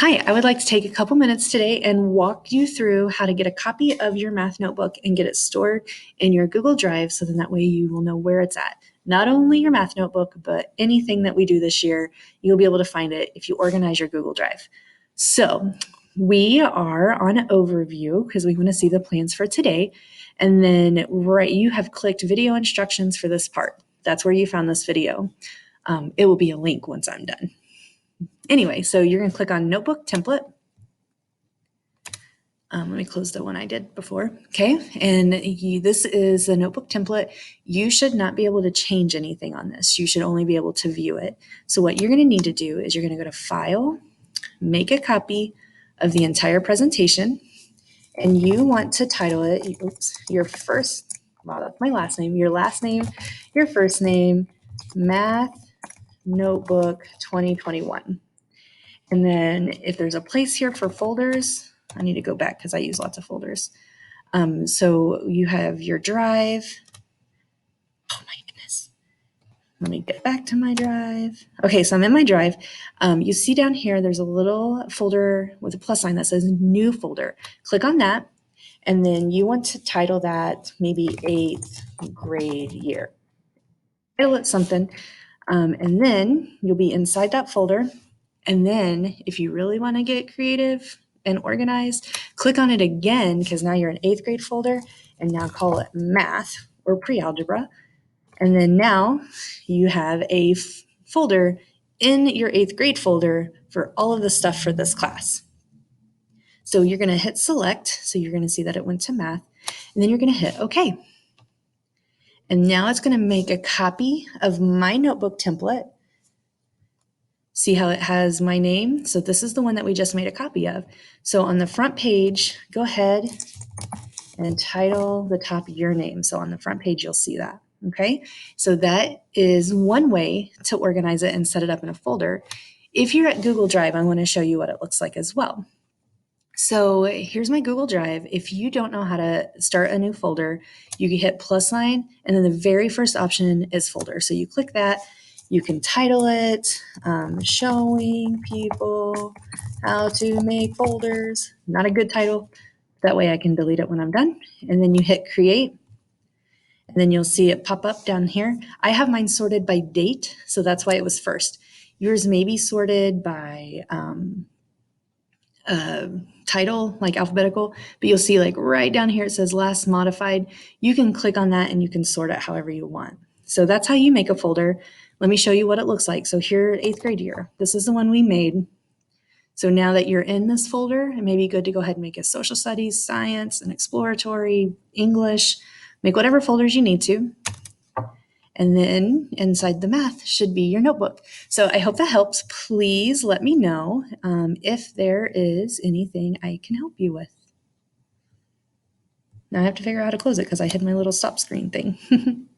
Hi, I would like to take a couple minutes today and walk you through how to get a copy of your math notebook and get it stored in your Google Drive so then that way you will know where it's at. Not only your math notebook, but anything that we do this year, you'll be able to find it if you organize your Google Drive. So we are on overview because we want to see the plans for today. And then you have clicked video instructions for this part. That's where you found this video. It will be a link once I'm done. Anyway, so you're going to click on Notebook Template. Let me close the one I did before. Okay, and this is a notebook template. You should not be able to change anything on this. You should only be able to view it. So what you're going to need to do is you're going to go to File, make a copy of the entire presentation, and you want to title it, your first, wow, that's my last name, your last name, your first name, Math Notebook 2021. And then if there's a place here for folders, I need to go back because I use lots of folders. So you have your drive. Oh my goodness. Let me get back to my drive. Okay, so I'm in my drive. You see down here, there's a little folder with a plus sign that says new folder. Click on that. And then you want to title that maybe 8th grade year. Title it something. And then you'll be inside that folder. And then if you really want to get creative and organized, click on it again because now you're in 8th grade folder and now call it math or pre-algebra. And then now you have a folder in your 8th grade folder for all of the stuff for this class. So you're going to hit select. So you're going to see that it went to math and then you're going to hit OK. And now it's going to make a copy of my notebook template. See how it has my name? So this is the one that we just made a copy of. So on the front page, go ahead and title the top your name. So on the front page, you'll see that. Okay, so that is one way to organize it and set it up in a folder. If you're at Google Drive, I want to show you what it looks like as well. So here's my Google Drive. If you don't know how to start a new folder, you can hit plus sign, and then the very first option is folder. So you click that. You can title it, Showing People How to Make Folders. Not a good title. That way I can delete it when I'm done. And then you hit create. And then you'll see it pop up down here. I have mine sorted by date, so that's why it was first. Yours may be sorted by title, like alphabetical, but you'll see like right down here it says last modified. You can click on that and you can sort it however you want. So that's how you make a folder. Let me show you what it looks like. So here, 8th grade year, this is the one we made. So now that you're in this folder, it may be good to go ahead and make a social studies, science, and exploratory, English, make whatever folders you need to. And then inside the math should be your notebook. So I hope that helps. Please let me know if there is anything I can help you with. Now I have to figure out how to close it because I hid my little stop screen thing.